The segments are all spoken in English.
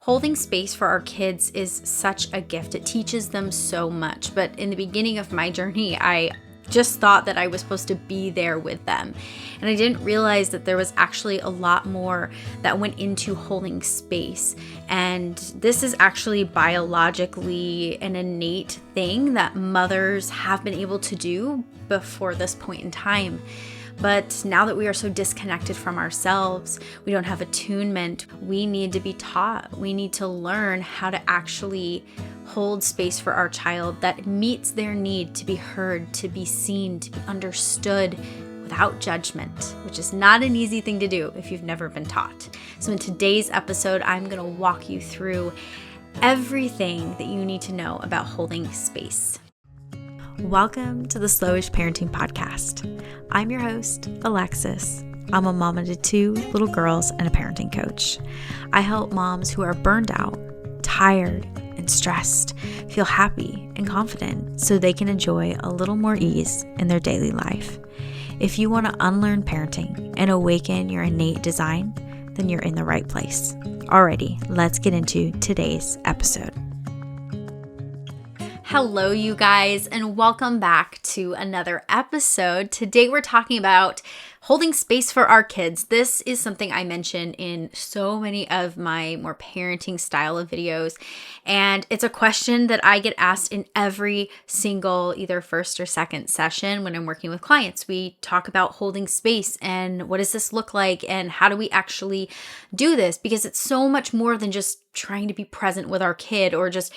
Holding space for our kids is such a gift. It teaches them so much. But in the beginning of my journey, I just thought that I was supposed to be there with them. And I didn't realize that there was actually a lot more that went into holding space. And this is actually biologically an innate thing that mothers have been able to do before this point in time. But now that we are so disconnected from ourselves, we don't have attunement, we need to be taught. We need to learn how to actually hold space for our child that meets their need to be heard, to be seen, to be understood without judgment, which is not an easy thing to do if you've never been taught. So in today's episode, I'm going to walk you through everything that you need to know about holding space. Welcome to the Slowish Parenting Podcast. I'm your host, Alexis. I'm a mama to 2 little girls and a parenting coach. I help moms who are burned out, tired, and stressed feel happy and confident so they can enjoy a little more ease in their daily life. If you want to unlearn parenting and awaken your innate design, then you're in the right place. Alrighty, let's get into today's episode. Hello, you guys, and welcome back to another episode. Today we're talking about holding space for our kids. This is something I mention in so many of my more parenting style of videos, and it's a question that I get asked in every single either first or second session when I'm working with clients. We talk about holding space and what does this look like and how do we actually do this, because it's so much more than just trying to be present with our kid or just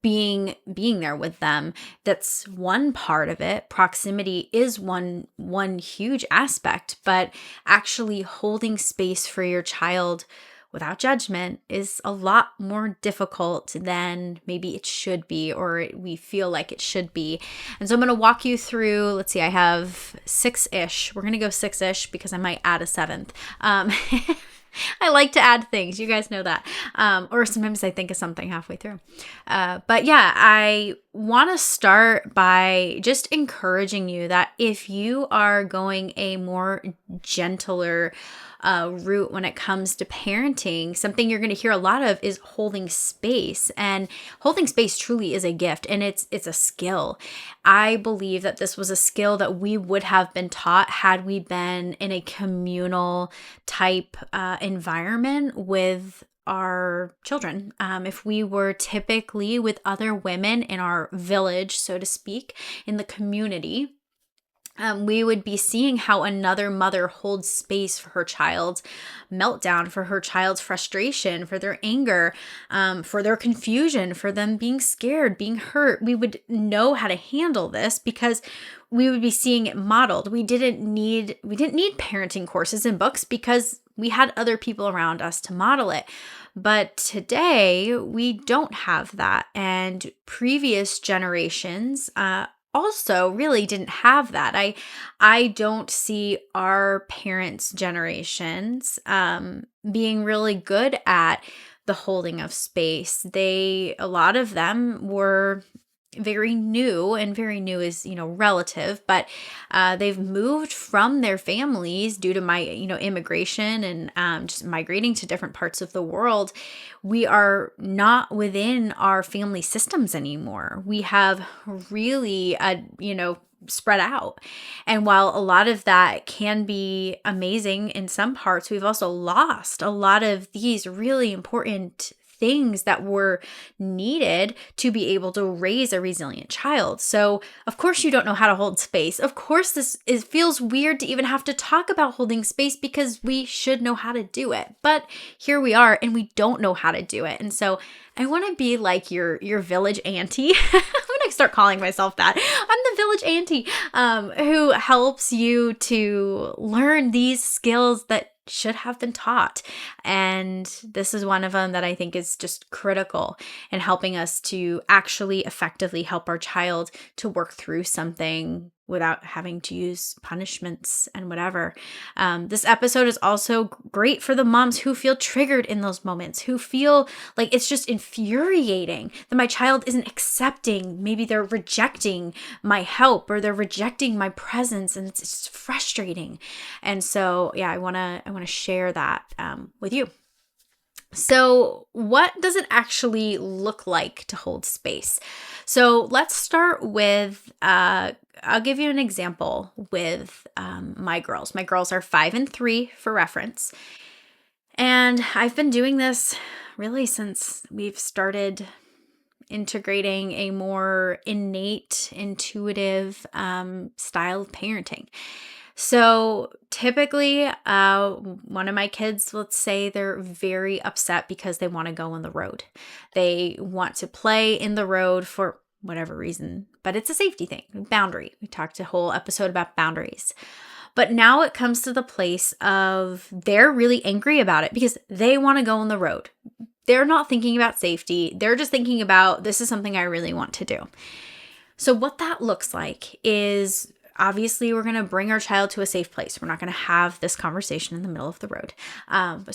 being there with them. That's one part of it. Proximity is one huge aspect, but actually holding space for your child without judgment is a lot more difficult than maybe it should be, or we feel like it should be. And so I'm going to walk you through, let's see, I have 6-ish. We're going to go 6-ish because I might add a 7th. I like to add things. You guys know that. Or sometimes I think of something halfway through. But yeah, I want to start by just encouraging you that if you are going a more gentler route when it comes to parenting, something you're going to hear a lot of is holding space. And holding space truly is a gift, and it's a skill. I believe that this was a skill that we would have been taught had we been in a communal type environment with our children. If we were typically with other women in our village, so to speak, in the community, we would be seeing how another mother holds space for her child's meltdown, for her child's frustration, for their anger, for their confusion, for them being scared, being hurt. We would know how to handle this because we would be seeing it modeled. We didn't need parenting courses and books because we had other people around us to model it. But today we don't have that, and previous generations also really didn't have that. I don't see our parents' generations being really good at the holding of space. A lot of them were very new, and very new is, relative, but they've moved from their families due to immigration and just migrating to different parts of the world. We are not within our family systems anymore. We have really, spread out. And while a lot of that can be amazing in some parts, we've also lost a lot of these really important things that were needed to be able to raise a resilient child. So, of course, you don't know how to hold space. Of course, it feels weird to even have to talk about holding space because we should know how to do it. But here we are, and we don't know how to do it. And so I want to be like your village auntie. I'm going to start calling myself that. I'm the village auntie who helps you to learn these skills that should have been taught. And this is one of them that I think is just critical in helping us to actually effectively help our child to work through something without having to use punishments and whatever. This episode is also great for the moms who feel triggered in those moments, who feel like it's just infuriating that my child isn't accepting, maybe they're rejecting my help or they're rejecting my presence, and it's just frustrating. And so, yeah, I want to share that with you. So, what does it actually look like to hold space? So, let's start with I'll give you an example with my girls. My girls are 5 and 3 for reference. And I've been doing this really since we've started integrating a more innate, intuitive style of parenting. So typically, one of my kids, let's say they're very upset because they want to go on the road. They want to play in the road for whatever reason, but it's a safety thing, boundary. We talked a whole episode about boundaries. But now it comes to the place of they're really angry about it because they want to go on the road. They're not thinking about safety. They're just thinking about, this is something I really want to do. So what that looks like is, obviously, we're going to bring our child to a safe place. We're not going to have this conversation in the middle of the road.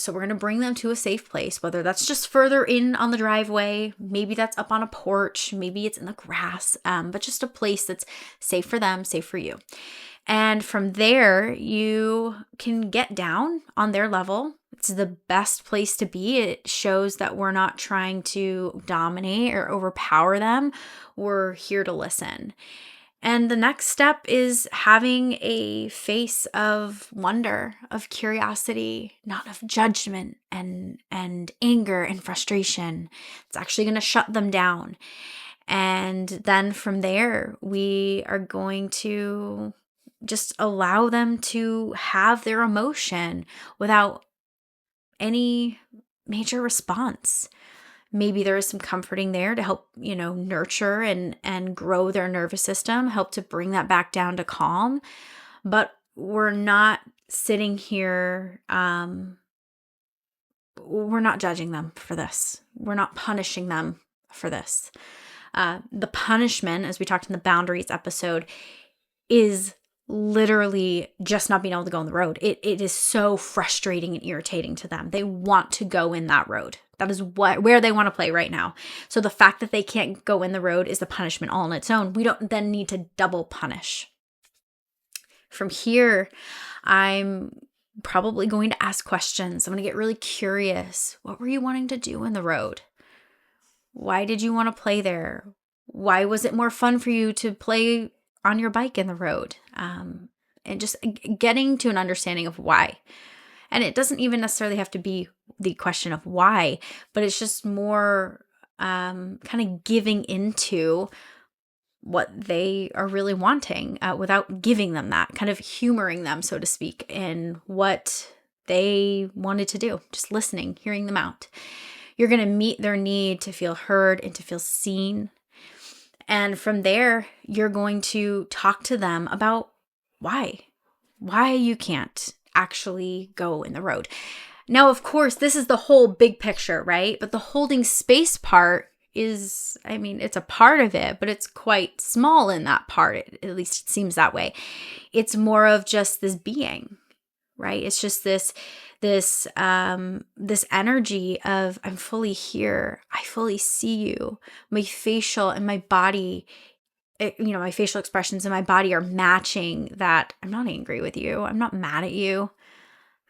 So we're going to bring them to a safe place, whether that's just further in on the driveway, maybe that's up on a porch, maybe it's in the grass, but just a place that's safe for them, safe for you. And from there, you can get down on their level. It's the best place to be. It shows that we're not trying to dominate or overpower them. We're here to listen. And the next step is having a face of wonder, of curiosity, not of judgment and anger and frustration. It's actually going to shut them down. And then from there, we are going to just allow them to have their emotion without any major response. Maybe there is some comforting there to help, nurture and grow their nervous system, help to bring that back down to calm. But we're not sitting here, we're not judging them for this. We're not punishing them for this. The punishment, as we talked in the boundaries episode, is literally just not being able to go on the road. It is so frustrating and irritating to them. They want to go in that road. That is where they want to play right now. So the fact that they can't go in the road is the punishment all on its own. We don't then need to double punish. From here, I'm probably going to ask questions. I'm going to get really curious. What were you wanting to do in the road? Why did you want to play there? Why was it more fun for you to play on your bike in the road? And just getting to an understanding of why. And it doesn't even necessarily have to be the question of why, but it's just more kind of giving into what they are really wanting without giving them that, kind of humoring them, so to speak, in what they wanted to do, just listening, hearing them out. You're going to meet their need to feel heard and to feel seen. And from there, you're going to talk to them about why you can't actually go in the road. Now, of course, this is the whole big picture, right? But the holding space part is, it's a part of it, but it's quite small in that part. At least it seems that way. It's more of just this being, right? It's just this energy of, I'm fully here. I fully see you. My facial and my body, my facial expressions and my body are matching that. I'm not angry with you. I'm not mad at you.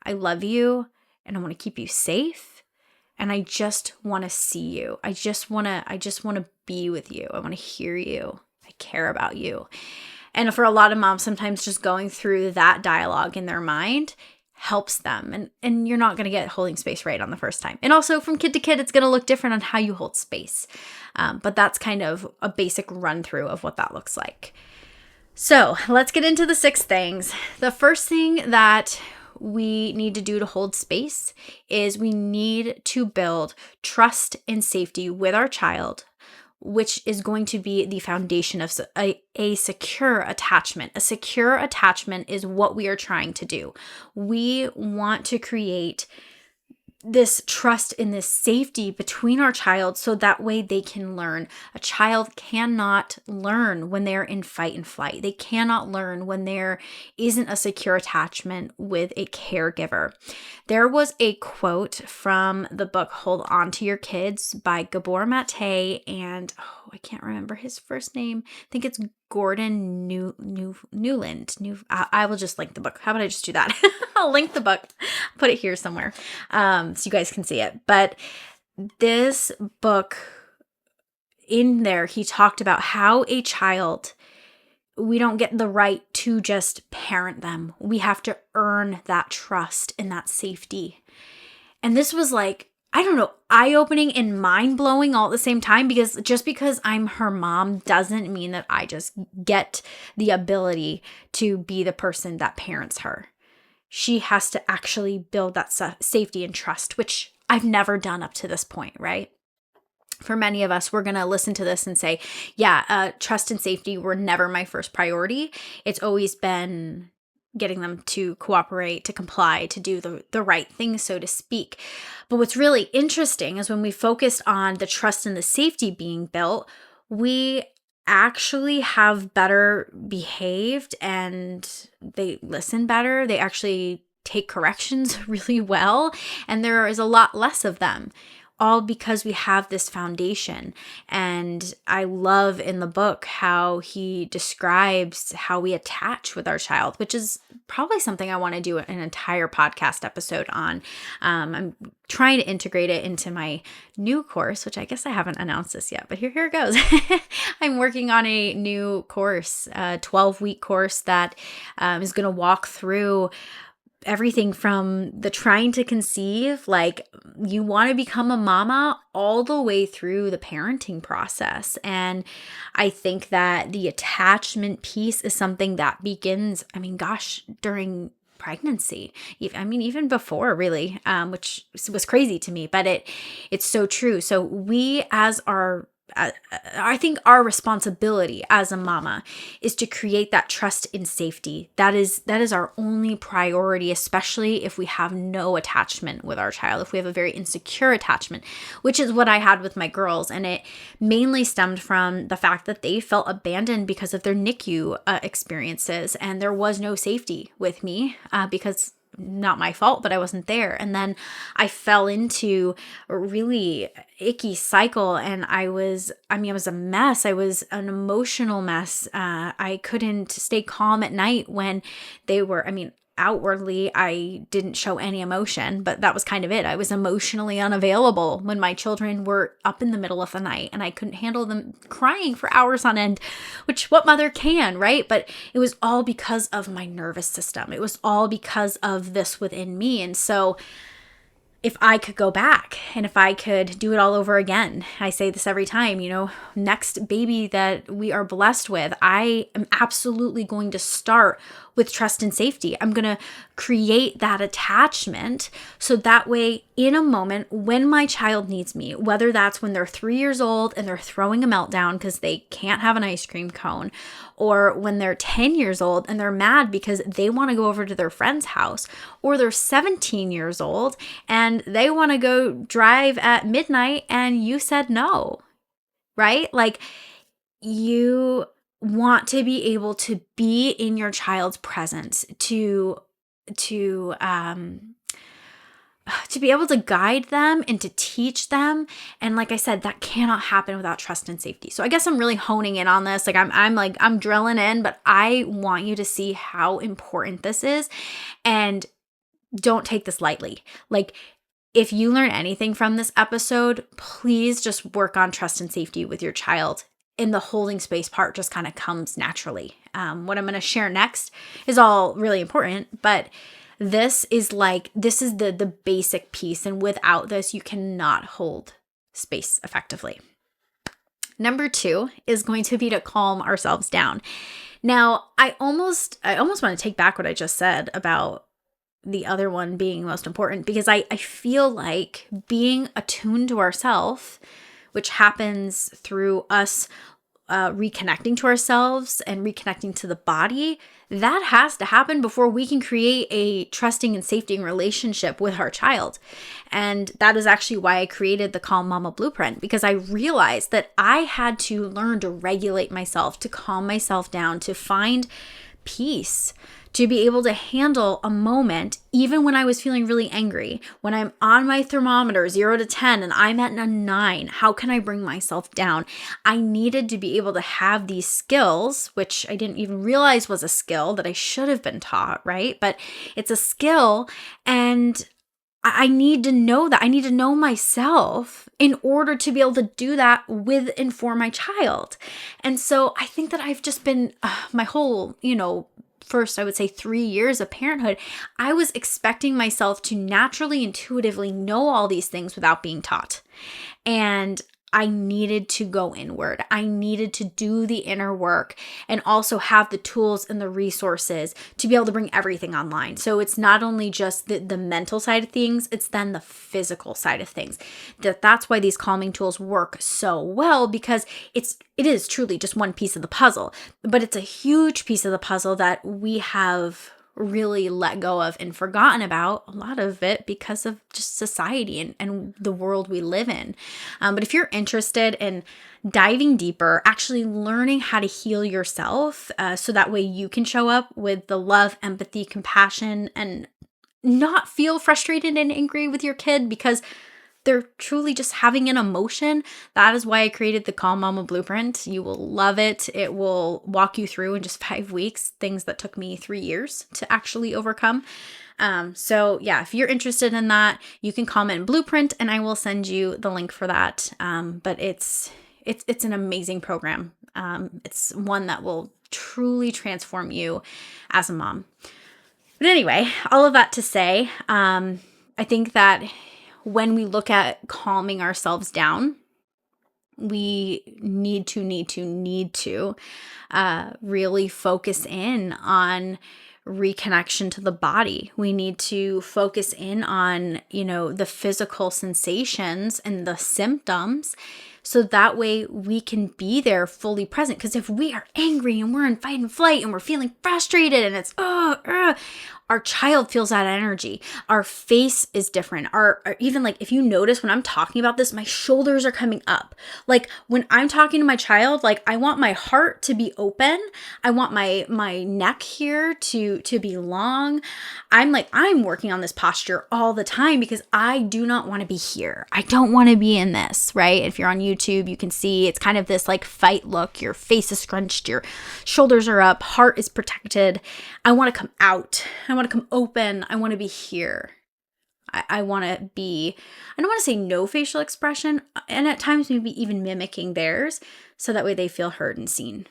I love you and I want to keep you safe. And I just want to see you. I just want to be with you. I want to hear you. I care about you. And for a lot of moms, sometimes just going through that dialogue in their mind helps them. And you're not going to get holding space right on the first time. And also from kid to kid, it's going to look different on how you hold space. But that's kind of a basic run through of what that looks like. So let's get into the 6 things. The first thing that we need to do to hold space is we need to build trust and safety with our child, which is going to be the foundation of a secure attachment. A secure attachment is what we are trying to do. We want to create this trust and this safety between our child so that way they can learn. A child cannot learn when they're in fight and flight. They cannot learn when there isn't a secure attachment with a caregiver. There was a quote from the book Hold On to Your Kids by Gabor Mate and I can't remember his first name. I think it's Gordon Newland. I will just link the book. How about I just do that? I'll link the book, put it here somewhere, so you guys can see it. But this book, in there, he talked about how a child, we don't get the right to just parent them. We have to earn that trust and that safety. And this was like, I don't know, eye-opening and mind-blowing all at the same time, because just because I'm her mom doesn't mean that I just get the ability to be the person that parents her. She has to actually build that safety and trust, which I've never done up to this point, right? For many of us, we're going to listen to this and say, yeah, trust and safety were never my first priority. It's always been getting them to cooperate, to comply, to do the right thing, so to speak. But what's really interesting is when we focused on the trust and the safety being built, we actually have better behaved and they listen better. They actually take corrections really well. And there is a lot less of them, all because we have this foundation. And I love in the book how he describes how we attach with our child, which is probably something I want to do an entire podcast episode on. I'm trying to integrate it into my new course, which I guess I haven't announced this yet, but here it goes. I'm working on a new course, a 12-week course that is going to walk through everything from the trying to conceive, like you want to become a mama, all the way through the parenting process. And I think that the attachment piece is something that begins, during pregnancy. Even before, really, which was crazy to me, but it's so true. So we, I think our responsibility as a mama is to create that trust and safety. That is our only priority, especially if we have no attachment with our child, if we have a very insecure attachment, which is what I had with my girls. And it mainly stemmed from the fact that they felt abandoned because of their NICU experiences. And there was no safety with me because not my fault, but I wasn't there. And then I fell into a really icky cycle, and I was a mess. I was an emotional mess. I couldn't stay calm at night when they were, outwardly, I didn't show any emotion, but that was kind of it. I was emotionally unavailable when my children were up in the middle of the night and I couldn't handle them crying for hours on end, which what mother can, right? But it was all because of my nervous system. It was all because of this within me. And so if I could go back and if I could do it all over again, I say this every time, next baby that we are blessed with, I am absolutely going to start with trust and safety. I'm going to create that attachment so that way in a moment when my child needs me, whether that's when they're 3 years old and they're throwing a meltdown because they can't have an ice cream cone, or when they're 10 years old and they're mad because they want to go over to their friend's house, or they're 17 years old and they want to go drive at midnight and you said no, right? Like, you want to be able to be in your child's presence, to be able to guide them and to teach them. And like I said, that cannot happen without trust and safety. So I guess I'm really honing in on this. Like I'm drilling in, but I want you to see how important this is, and don't take this lightly. Like, if you learn anything from this episode, please just work on trust and safety with your child. And the holding space part just kind of comes naturally. What I'm going to share next is all really important, but this is the basic piece. And without this, you cannot hold space effectively. Number 2 is going to be to calm ourselves down. Now, I almost want to take back what I just said about the other one being most important, because I feel like being attuned to ourselves, which happens through us reconnecting to ourselves and reconnecting to the body, that has to happen before we can create a trusting and safety relationship with our child. And that is actually why I created the Calm Mama Blueprint, because I realized that I had to learn to regulate myself, to calm myself down, to find peace to be able to handle a moment, even when I was feeling really angry. When I'm on my thermometer, 0 to 10, and I'm at a 9, how can I bring myself down? I needed to be able to have these skills, which I didn't even realize was a skill that I should have been taught, right? But it's a skill, and I need to know that. I need to know myself in order to be able to do that with and for my child. And so I think that I've just been my whole, first, I would say 3 years of parenthood, I was expecting myself to naturally, intuitively know all these things without being taught. And I needed to go inward. I needed to do the inner work and also have the tools and the resources to be able to bring everything online. So it's not only just the mental side of things, it's then the physical side of things. That's why these calming tools work so well, because it is truly just one piece of the puzzle, but it's a huge piece of the puzzle that we have really let go of and forgotten about, a lot of it because of just society and the world we live in. But if you're interested in diving deeper, actually learning how to heal yourself, so that way you can show up with the love, empathy, compassion, and not feel frustrated and angry with your kid because they're truly just having an emotion. That is why I created the Calm Mama Blueprint. You will love it. It will walk you through in just 5 weeks, things that took me 3 years to actually overcome. So yeah, if you're interested in that, you can comment Blueprint and I will send you the link for that. But it's an amazing program. It's one that will truly transform you as a mom. But anyway, all of that to say, I think that when we look at calming ourselves down, we need to really focus in on reconnection to the body. We need to focus in on, the physical sensations and the symptoms, so that way we can be there fully present. Because if we are angry and we're in fight and flight and we're feeling frustrated and it's, our child feels that energy. Our face is different. Our even like if you notice when I'm talking about this, my shoulders are coming up. Like when I'm talking to my child, like I want my heart to be open. I want my neck here to be long. I'm working on this posture all the time because I do not want to be here. I don't want to be in this, right? If you're on YouTube, you can see it's kind of this like fight look. Your face is scrunched, your shoulders are up, heart is protected. I want to come out. I want to come open. I want to be here. I want to be, I don't want to say no facial expression, and at times maybe even mimicking theirs, so that way they feel heard and seen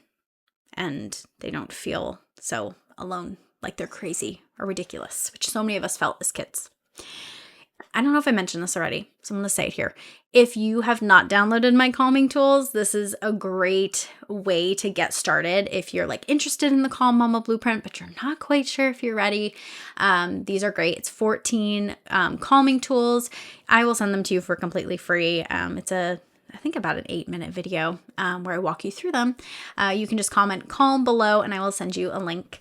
and they don't feel so alone, like they're crazy or ridiculous, which so many of us felt as kids. I don't know if I mentioned this already, so I'm going to say it here. If you have not downloaded my calming tools, this is a great way to get started. If you're interested in the Calm Mama Blueprint, but you're not quite sure if you're ready, these are great. It's 14 calming tools. I will send them to you for completely free. It's I think about an 8-minute video where I walk you through them. You can just comment calm below and I will send you a link.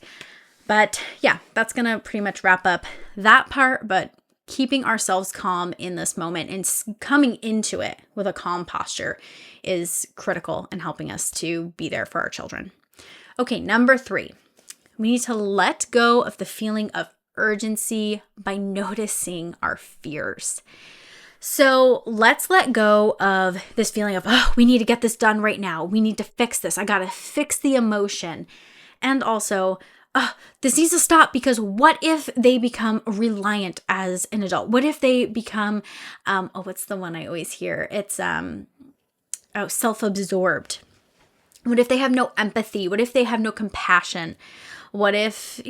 But yeah, that's going to pretty much wrap up that part. But keeping ourselves calm in this moment and coming into it with a calm posture is critical in helping us to be there for our children. Okay, number 3, we need to let go of the feeling of urgency by noticing our fears. So let's let go of this feeling of, we need to get this done right now. We need to fix this. I got to fix the emotion. And also, this needs to stop because what if they become reliant as an adult? What if they become, what's the one I always hear? It's self-absorbed. What if they have no empathy? What if they have no compassion? What if,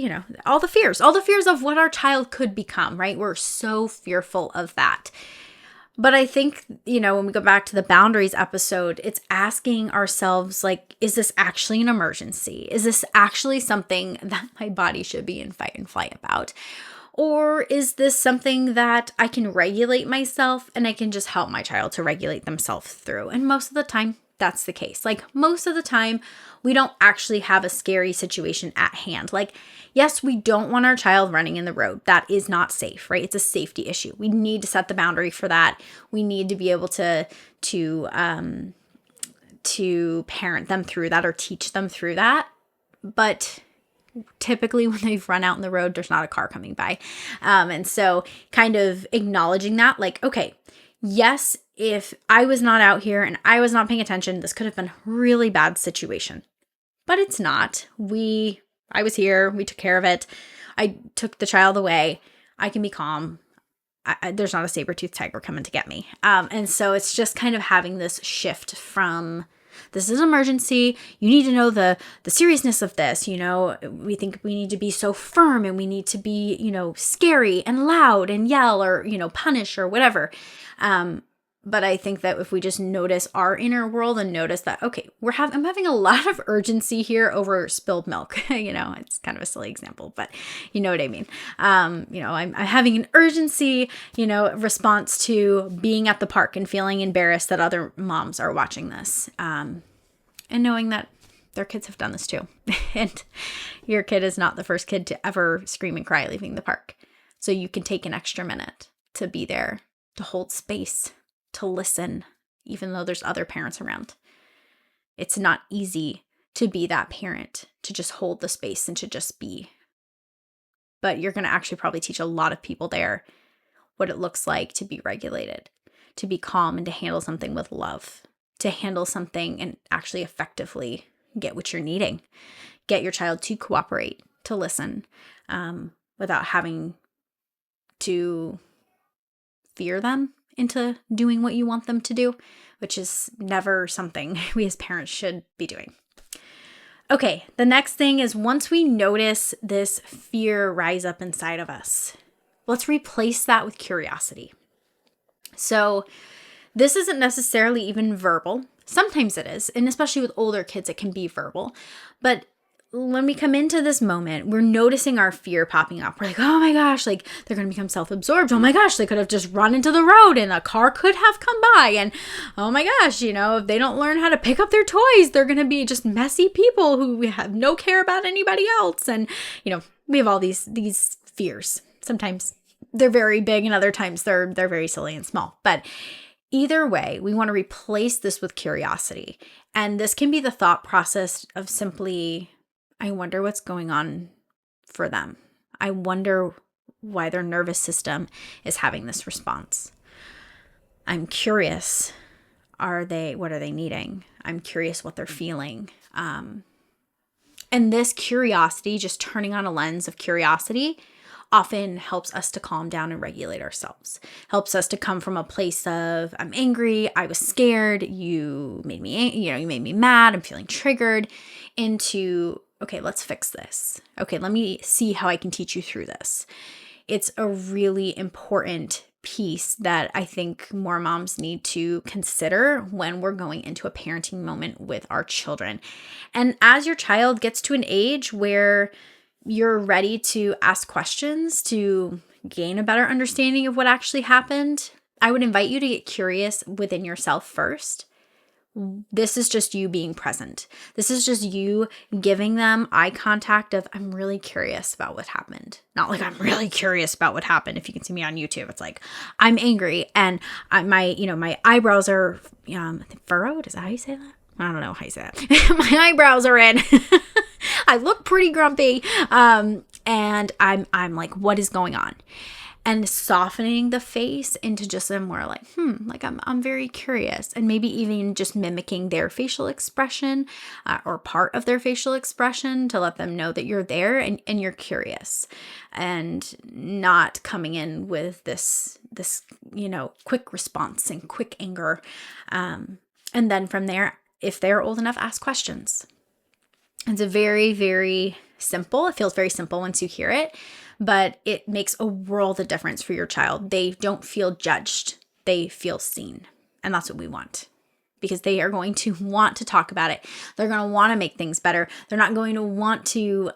all the fears of what our child could become, right? We're so fearful of that. But I think, when we go back to the boundaries episode, it's asking ourselves, is this actually an emergency? Is this actually something that my body should be in fight and flight about? Or is this something that I can regulate myself and I can just help my child to regulate themselves through? And most of the time, that's the case. Most of the time, we don't actually have a scary situation at hand. Yes, we don't want our child running in the road. That is not safe, right? It's a safety issue. We need to set the boundary for that. We need to be able to parent them through that or teach them through that. But typically when they've run out in the road, there's not a car coming by. And so kind of acknowledging that, like, okay, yes, if I was not out here and I was not paying attention, this could have been a really bad situation. But it's not. I was here. We took care of it. I took the child away. I can be calm. There's not a saber-toothed tiger coming to get me. And so it's just kind of having this shift from, this is an emergency. You need to know the seriousness of this. We think we need to be so firm and we need to be, scary and loud and yell or, punish or whatever. But I think that if we just notice our inner world and notice that, okay, I'm having a lot of urgency here over spilled milk. It's kind of a silly example, but you know what I mean. I'm having an urgency, response to being at the park and feeling embarrassed that other moms are watching this. And knowing that their kids have done this too. And your kid is not the first kid to ever scream and cry leaving the park. So you can take an extra minute to be there, to hold space, to listen, even though there's other parents around. It's not easy to be that parent, to just hold the space and to just be. But you're going to actually probably teach a lot of people there what it looks like to be regulated, to be calm and to handle something with love, to handle something and actually effectively get what you're needing. Get your child to cooperate, to listen, without having to fear them into doing what you want them to do, which is never something we as parents should be doing. Okay, the next thing is, once we notice this fear rise up inside of us, let's replace that with curiosity. So this isn't necessarily even verbal. Sometimes it is, and especially with older kids, it can be verbal. But when we come into this moment, we're noticing our fear popping up. We're like, oh my gosh, like they're going to become self-absorbed. Oh my gosh, they could have just run into the road and a car could have come by. And oh my gosh, if they don't learn how to pick up their toys, they're going to be just messy people who have no care about anybody else. And, we have all these fears. Sometimes they're very big and other times they're very silly and small. But either way, we want to replace this with curiosity. And this can be the thought process of simply, I wonder what's going on for them. I wonder why their nervous system is having this response. I'm curious. What are they needing? I'm curious what they're feeling. And this curiosity, just turning on a lens of curiosity, often helps us to calm down and regulate ourselves. Helps us to come from a place of, I'm angry, I was scared, you made me mad, I'm feeling triggered, into, okay, let's fix this. Okay, let me see how I can teach you through this. It's a really important piece that I think more moms need to consider when we're going into a parenting moment with our children. And as your child gets to an age where you're ready to ask questions to gain a better understanding of what actually happened, I would invite you to get curious within yourself first. This is just you being present. This is just you giving them eye contact of, I'm really curious about what happened. Not like I'm really curious about what happened. If you can see me on YouTube, it's like, I'm angry and my eyebrows are furrowed. Is that how you say that? I don't know how you say that. My eyebrows are in. I look pretty grumpy. And I'm like, what is going on? And softening the face into just a more like, I'm very curious. And maybe even just mimicking their facial expression or part of their facial expression to let them know that you're there and you're curious, and not coming in with this quick response and quick anger. And then from there, if they're old enough, ask questions. It's a very, very simple. It feels very simple once you hear it, but it makes a world of difference for your child. They don't feel judged. They feel seen. And that's what we want, because they are going to want to talk about it. They're going to want to make things better. They're not going to want to,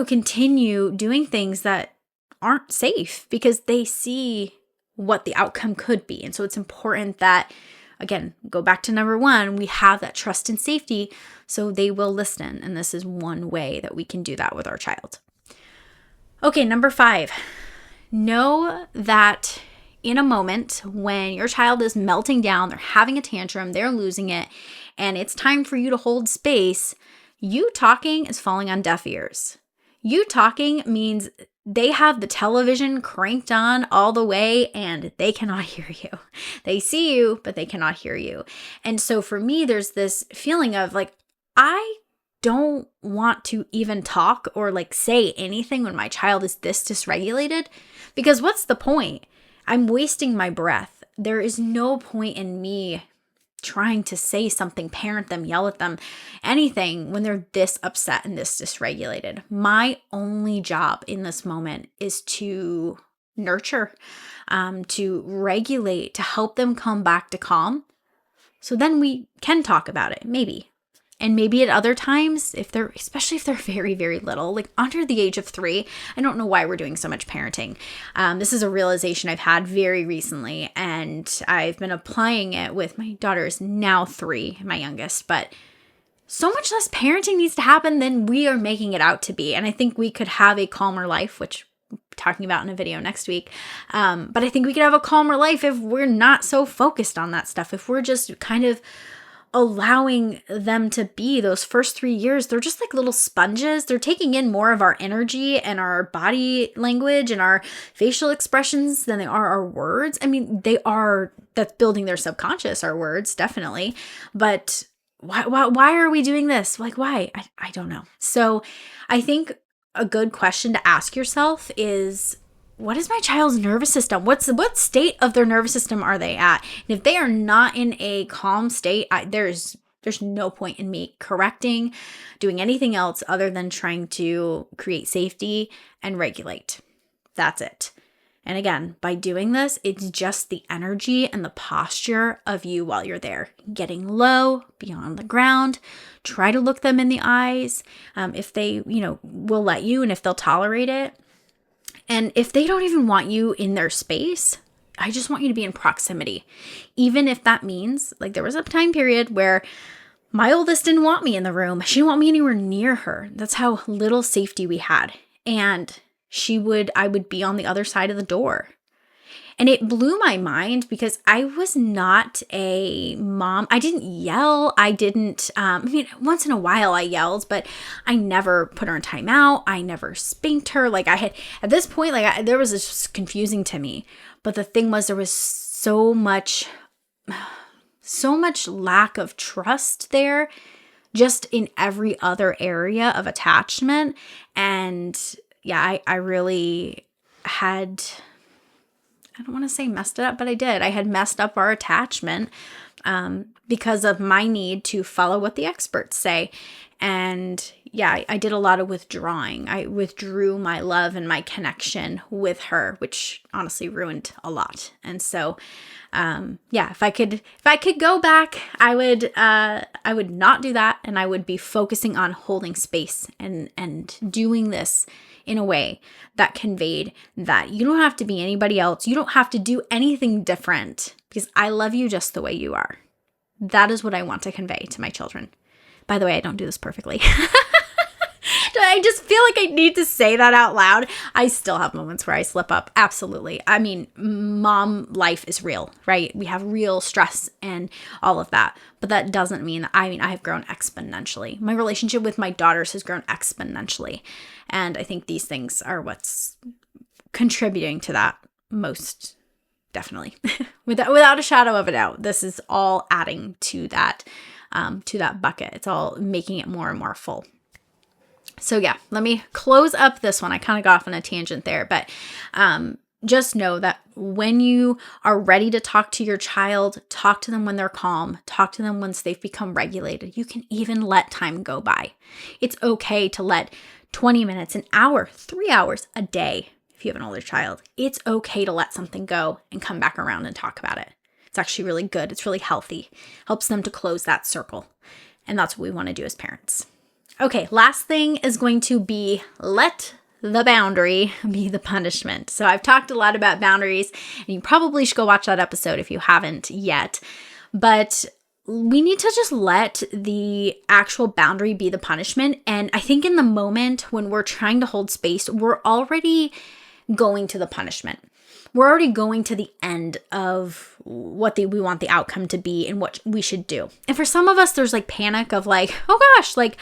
continue doing things that aren't safe because they see what the outcome could be. And so it's important that, again, go back to number one, we have that trust and safety so they will listen. And this is one way that we can do that with our child. Okay, number 5, know that in a moment when your child is melting down, they're having a tantrum, they're losing it, and it's time for you to hold space, You talking is falling on deaf ears. You talking means they have the television cranked on all the way and they cannot hear you. They see you, but they cannot hear you. And so for me, there's this feeling of like, I don't want to even talk or like say anything when my child is this dysregulated, because what's the point? I'm wasting my breath. There is no point in me trying to say something, parent them, yell at them, anything when they're this upset and this dysregulated. My only job in this moment is to nurture, to regulate, to help them come back to calm. So then we can talk about it, maybe. And maybe at other times, especially if they're very, very little, like under the age of 3, I don't know why we're doing so much parenting. This is a realization I've had very recently, and I've been applying it with my daughter is now 3, my youngest, but so much less parenting needs to happen than we are making it out to be. And I think we could have a calmer life, which we'll be talking about in a video next week. But I think we could have a calmer life if we're not so focused on that stuff, if we're just kind of allowing them to be those first 3 years. They're just like little sponges. They're taking in more of our energy and our body language and our facial expressions than they are our words. I mean, that's building their subconscious, our words, definitely. But why are we doing this? Like, why? I don't know. So I think a good question to ask yourself is, what is my child's nervous system? What state of their nervous system are they at? And if they are not in a calm state, there's no point in me correcting, doing anything else other than trying to create safety and regulate. That's it. And again, by doing this, it's just the energy and the posture of you while you're there. Getting low, be on the ground, try to look them in the eyes. If they, will let you and if they'll tolerate it. And if they don't even want you in their space, I just want you to be in proximity. Even if that means, like there was a time period where my oldest didn't want me in the room. She didn't want me anywhere near her. That's how little safety we had. And I would be on the other side of the door. And it blew my mind because I was not a mom. I didn't yell. Once in a while I yelled, but I never put her in timeout. I never spanked her. Like at this point, there was this confusing to me. But the thing was, there was so much lack of trust there, just in every other area of attachment. And yeah, I really had, I don't want to say messed it up, but I did. I had messed up our attachment because of my need to follow what the experts say. And yeah, I did a lot of withdrawing. I withdrew my love and my connection with her, which honestly ruined a lot. And so, if I could go back, I would not do that. And I would be focusing on holding space and doing this in a way that conveyed that you don't have to be anybody else. You don't have to do anything different because I love you just the way you are. That is what I want to convey to my children. By the way, I don't do this perfectly. I just feel like I need to say that out loud. I still have moments where I slip up. Absolutely. I mean, mom life is real, right? We have real stress and all of that. But that doesn't mean I have grown exponentially. My relationship with my daughters has grown exponentially. And I think these things are what's contributing to that most definitely. Without a shadow of a doubt. This is all adding to that bucket. It's all making it more and more full. So yeah, let me close up this one. I kind of got off on a tangent there, but just know that when you are ready to talk to your child, talk to them when they're calm, talk to them once they've become regulated. You can even let time go by. It's okay to let 20 minutes, an hour, 3 hours a day, if you have an older child, it's okay to let something go and come back around and talk about it. It's actually really good. It's really healthy. Helps them to close that circle. And that's what we want to do as parents. Okay, last thing is going to be let the boundary be the punishment. So I've talked a lot about boundaries, and you probably should go watch that episode if you haven't yet. But we need to just let the actual boundary be the punishment. And I think in the moment when we're trying to hold space, we're already going to the punishment. we're already going to the end of what we want the outcome to be and what we should do. And for some of us, there's like panic of like, oh gosh, like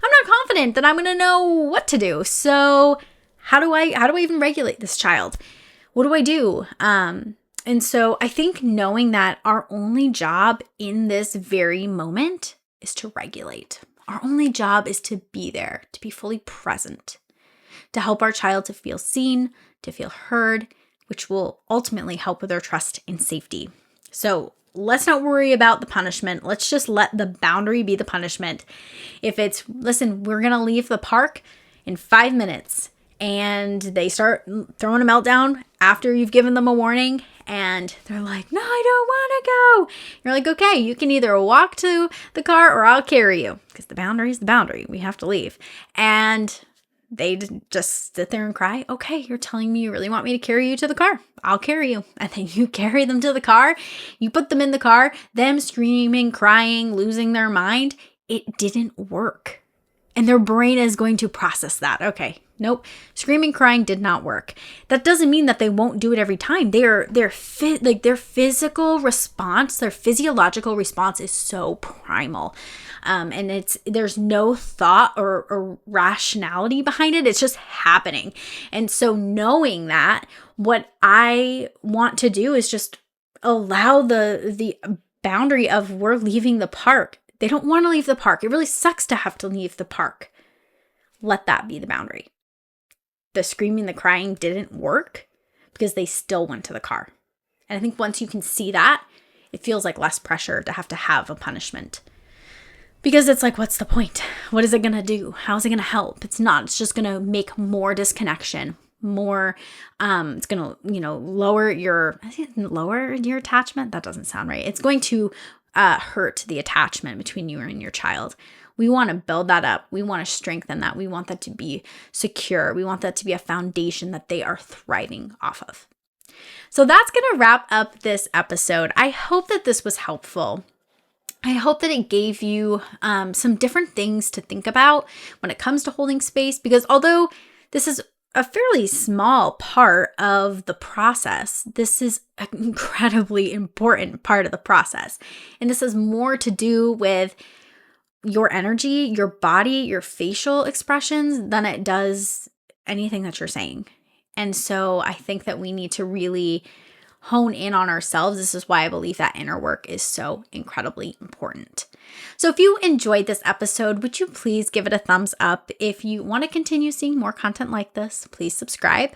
I'm not confident that I'm going to know what to do. So how do I even regulate this child? What do I do? And so I think knowing that our only job in this very moment is to regulate. Our only job is to be there, to be fully present, to help our child to feel seen, to feel heard, which will ultimately help with their trust and safety. So let's not worry about the punishment. Let's just let the boundary be the punishment. If it's, listen, we're going to leave the park in 5 minutes, and they start throwing a meltdown after you've given them a warning, and they're like, no, I don't want to go. You're like, okay, you can either walk to the car or I'll carry you, because the boundary is the boundary. We have to leave. And they just sit there and cry. Okay, you're telling me you really want me to carry you to the car. I'll carry you. And then you carry them to the car. You put them in the car, them screaming, crying, losing their mind. It didn't work. And their brain is going to process that. Okay, nope, screaming, crying did not work. That doesn't mean that they won't do it every time. Their physical response, their physiological response is so primal. And there's no thought or rationality behind it. It's just happening. And so knowing that, what I want to do is just allow the boundary of we're leaving the park. They don't want to leave the park. It really sucks to have to leave the park. Let that be the boundary. The screaming, the crying didn't work because they still went to the car. And I think once you can see that, it feels like less pressure to have a punishment. Because it's like, what's the point? What is it going to do? How's it going to help? It's not. It's just going to make more disconnection. More, it's going to, lower your attachment. That doesn't sound right. It's going to hurt the attachment between you and your child. We want to build that up. We want to strengthen that. We want that to be secure. We want that to be a foundation that they are thriving off of. So that's going to wrap up this episode. I hope that this was helpful. I hope that it gave you some different things to think about when it comes to holding space, because although this is a fairly small part of the process, this is an incredibly important part of the process. And this has more to do with your energy, your body, your facial expressions than it does anything that you're saying. And so I think that we need to really hone in on ourselves. This is why I believe that inner work is so incredibly important. So if you enjoyed this episode, would you please give it a thumbs up? If you want to continue seeing more content like this, please subscribe.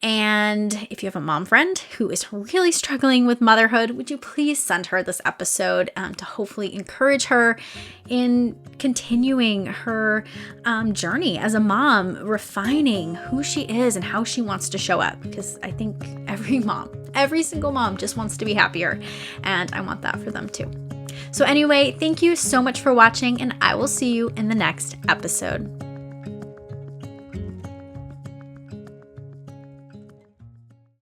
And if you have a mom friend who is really struggling with motherhood, would you please send her this episode to hopefully encourage her in continuing her journey as a mom, refining who she is and how she wants to show up. Because I think every single mom just wants to be happier, and I want that for them too. So anyway, thank you so much for watching, and I will see you in the next episode.